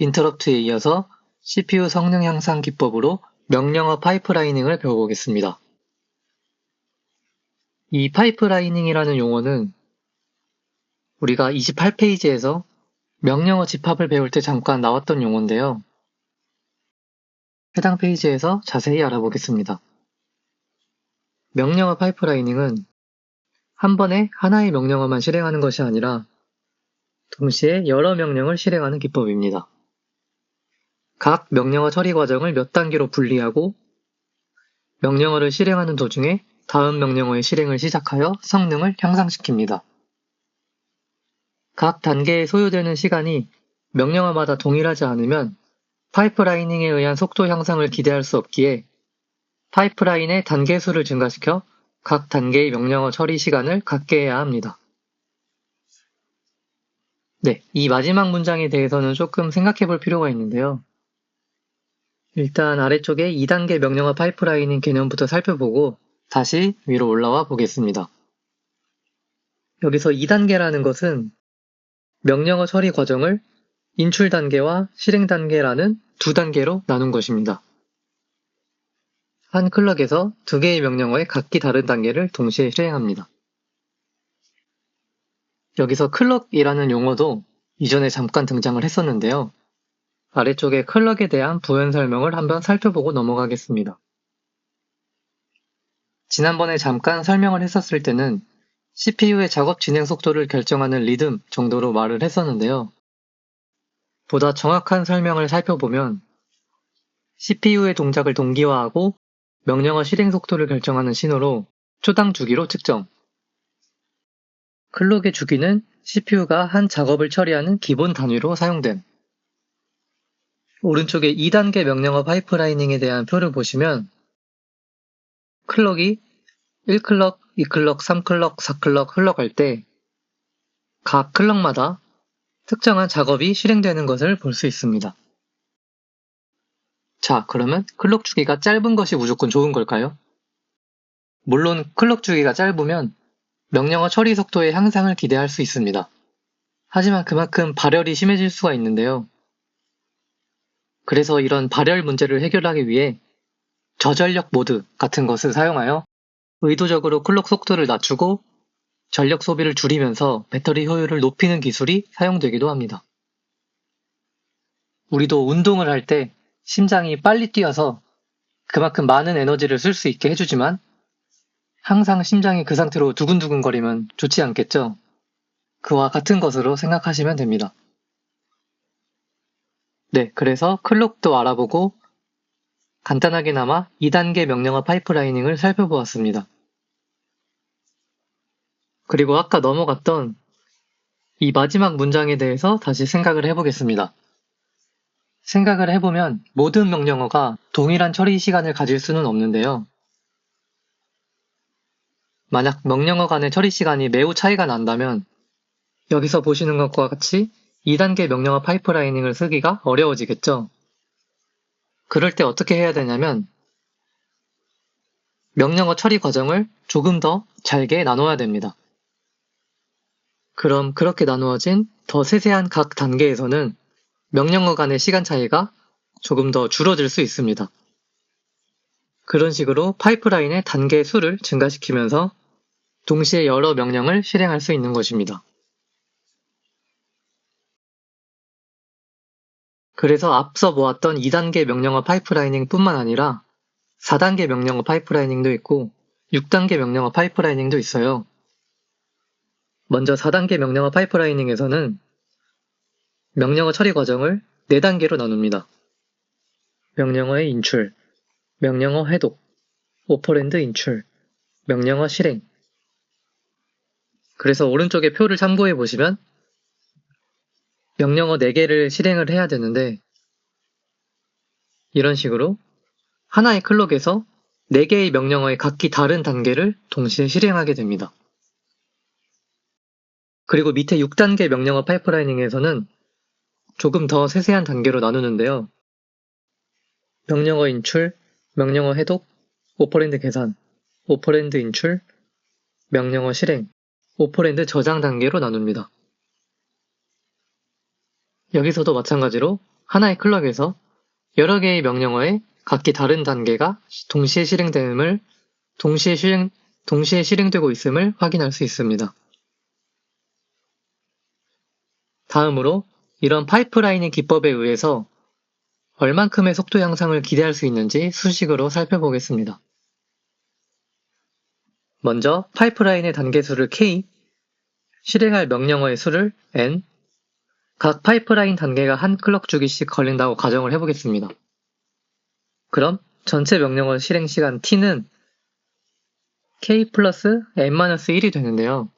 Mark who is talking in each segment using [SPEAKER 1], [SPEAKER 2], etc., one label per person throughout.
[SPEAKER 1] 인터럽트에 이어서 CPU 성능 향상 기법으로 명령어 파이프라이닝을 배워보겠습니다. 이 파이프라이닝이라는 용어는 우리가 28페이지에서 명령어 집합을 배울 때 잠깐 나왔던 용어인데요. 해당 페이지에서 자세히 알아보겠습니다. 명령어 파이프라이닝은 한 번에 하나의 명령어만 실행하는 것이 아니라 동시에 여러 명령을 실행하는 기법입니다. 각 명령어 처리 과정을 몇 단계로 분리하고 명령어를 실행하는 도중에 다음 명령어의 실행을 시작하여 성능을 향상시킵니다. 각 단계에 소요되는 시간이 명령어마다 동일하지 않으면 파이프라이닝에 의한 속도 향상을 기대할 수 없기에 파이프라인의 단계 수를 증가시켜 각 단계의 명령어 처리 시간을 갖게 해야 합니다. 네, 이 마지막 문장에 대해서는 조금 생각해 볼 필요가 있는데요. 일단 아래쪽에 2단계 명령어 파이프라이닝 개념부터 살펴보고 다시 위로 올라와 보겠습니다. 여기서 2단계라는 것은 명령어 처리 과정을 인출 단계와 실행 단계라는 두 단계로 나눈 것입니다. 한 클럭에서 두 개의 명령어의 각기 다른 단계를 동시에 실행합니다. 여기서 클럭이라는 용어도 이전에 잠깐 등장을 했었는데요. 아래쪽에 클럭에 대한 부연 설명을 한번 살펴보고 넘어가겠습니다. 지난번에 잠깐 설명을 했었을 때는 CPU의 작업 진행 속도를 결정하는 리듬 정도로 말을 했었는데요. 보다 정확한 설명을 살펴보면 CPU의 동작을 동기화하고 명령어 실행 속도를 결정하는 신호로 초당 주기로 측정. 클럭의 주기는 CPU가 한 작업을 처리하는 기본 단위로 사용됨. 오른쪽에 2단계 명령어 파이프라이닝에 대한 표를 보시면 클럭이 1클럭, 2클럭, 3클럭, 4클럭 흘러갈 때 각 클럭마다 특정한 작업이 실행되는 것을 볼 수 있습니다. 자, 그러면 클럭 주기가 짧은 것이 무조건 좋은 걸까요? 물론 클럭 주기가 짧으면 명령어 처리 속도의 향상을 기대할 수 있습니다. 하지만 그만큼 발열이 심해질 수가 있는데요. 그래서 이런 발열 문제를 해결하기 위해 저전력 모드 같은 것을 사용하여 의도적으로 클럭 속도를 낮추고 전력 소비를 줄이면서 배터리 효율을 높이는 기술이 사용되기도 합니다. 우리도 운동을 할 때 심장이 빨리 뛰어서 그만큼 많은 에너지를 쓸 수 있게 해주지만 항상 심장이 그 상태로 두근두근거리면 좋지 않겠죠? 그와 같은 것으로 생각하시면 됩니다. 네, 그래서 클럭도 알아보고 간단하게나마 2단계 명령어 파이프라이닝을 살펴보았습니다. 그리고 아까 넘어갔던 이 마지막 문장에 대해서 다시 생각을 해보겠습니다. 생각을 해보면 모든 명령어가 동일한 처리 시간을 가질 수는 없는데요. 만약 명령어 간의 처리 시간이 매우 차이가 난다면 여기서 보시는 것과 같이 2단계 명령어 파이프라이닝을 쓰기가 어려워지겠죠. 그럴 때 어떻게 해야 되냐면 명령어 처리 과정을 조금 더 잘게 나눠야 됩니다. 그럼 그렇게 나누어진 더 세세한 각 단계에서는 명령어 간의 시간 차이가 조금 더 줄어들 수 있습니다. 그런 식으로 파이프라인의 단계 수를 증가시키면서 동시에 여러 명령을 실행할 수 있는 것입니다. 그래서 앞서 보았던 2단계 명령어 파이프라이닝 뿐만 아니라 4단계 명령어 파이프라이닝도 있고 6단계 명령어 파이프라이닝도 있어요. 먼저 4단계 명령어 파이프라이닝에서는 명령어 처리 과정을 4단계로 나눕니다. 명령어의 인출, 명령어 해독, 오퍼랜드 인출, 명령어 실행. 그래서 오른쪽에 표를 참고해 보시면 명령어 4개를 실행을 해야 되는데 이런 식으로 하나의 클럭에서 4개의 명령어의 각기 다른 단계를 동시에 실행하게 됩니다. 그리고 밑에 6단계 명령어 파이프라이닝에서는 조금 더 세세한 단계로 나누는데요. 명령어 인출, 명령어 해독, 오퍼랜드 계산, 오퍼랜드 인출, 명령어 실행, 오퍼랜드 저장 단계로 나눕니다. 여기서도 마찬가지로 하나의 클럭에서 여러 개의 명령어의 각기 다른 단계가 동시에 실행되고 있음을 확인할 수 있습니다. 다음으로 이런 파이프라이닝 기법에 의해서 얼만큼의 속도 향상을 기대할 수 있는지 수식으로 살펴보겠습니다. 먼저 파이프라인의 단계수를 K, 실행할 명령어의 수를 N, 각 파이프라인 단계가 한 클럭 주기씩 걸린다고 가정을 해보겠습니다. 그럼 전체 명령어 실행 시간 T는 K 플러스 N-1이 되는데요.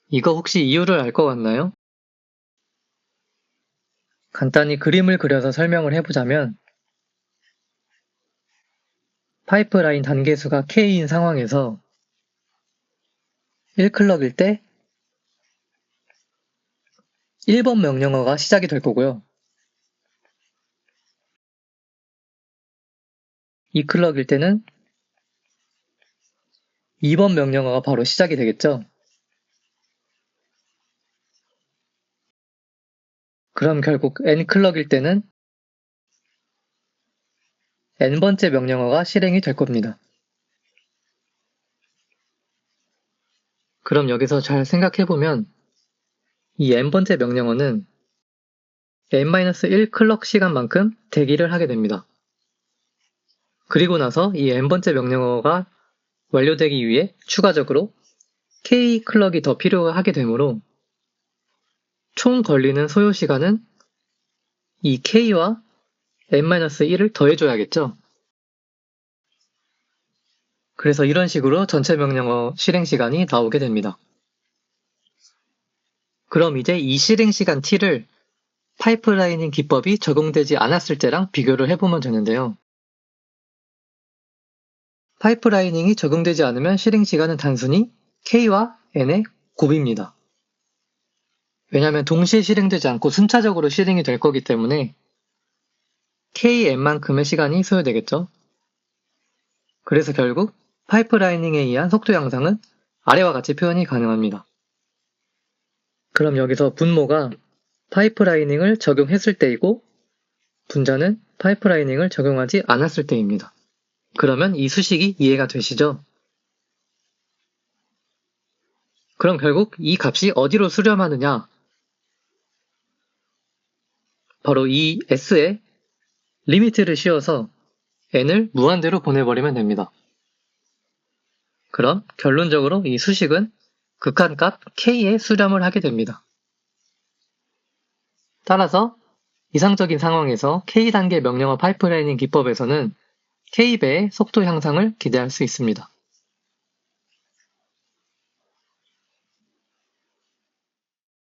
[SPEAKER 1] 이거 혹시 이유를 알 것 같나요? 간단히 그림을 그려서 설명을 해보자면 파이프라인 단계수가 K인 상황에서 1클럭일 때 1번 명령어가 시작이 될 거고요. 2클럭일 때는 2번 명령어가 바로 시작이 되겠죠. 그럼 결국 n클럭일 때는 n번째 명령어가 실행이 될 겁니다. 그럼 여기서 잘 생각해보면 이 n번째 명령어는 n-1클럭 시간만큼 대기를 하게 됩니다. 그리고 나서 이 n번째 명령어가 완료되기 위해 추가적으로 k클럭이 더 필요하게 되므로 총 걸리는 소요 시간은 이 k와 n-1을 더해줘야겠죠. 그래서 이런 식으로 전체 명령어 실행 시간이 나오게 됩니다. 그럼 이제 이 실행 시간 t를 파이프라이닝 기법이 적용되지 않았을 때랑 비교를 해보면 되는데요. 파이프라이닝이 적용되지 않으면 실행 시간은 단순히 k와 n의 곱입니다. 왜냐하면 동시에 실행되지 않고 순차적으로 실행이 될 거기 때문에 kn만큼의 시간이 소요되겠죠. 그래서 결국 파이프라이닝에 의한 속도 향상은 아래와 같이 표현이 가능합니다. 그럼 여기서 분모가 파이프라이닝을 적용했을 때이고 분자는 파이프라이닝을 적용하지 않았을 때입니다. 그러면 이 수식이 이해가 되시죠? 그럼 결국 이 값이 어디로 수렴하느냐? 바로 이 S에 리미트를 씌워서 n을 무한대로 보내버리면 됩니다. 그럼 결론적으로 이 수식은 극한값 k에 수렴을 하게 됩니다. 따라서 이상적인 상황에서 K단계 명령어 파이프라이닝 기법에서는 K배의 속도 향상을 기대할 수 있습니다.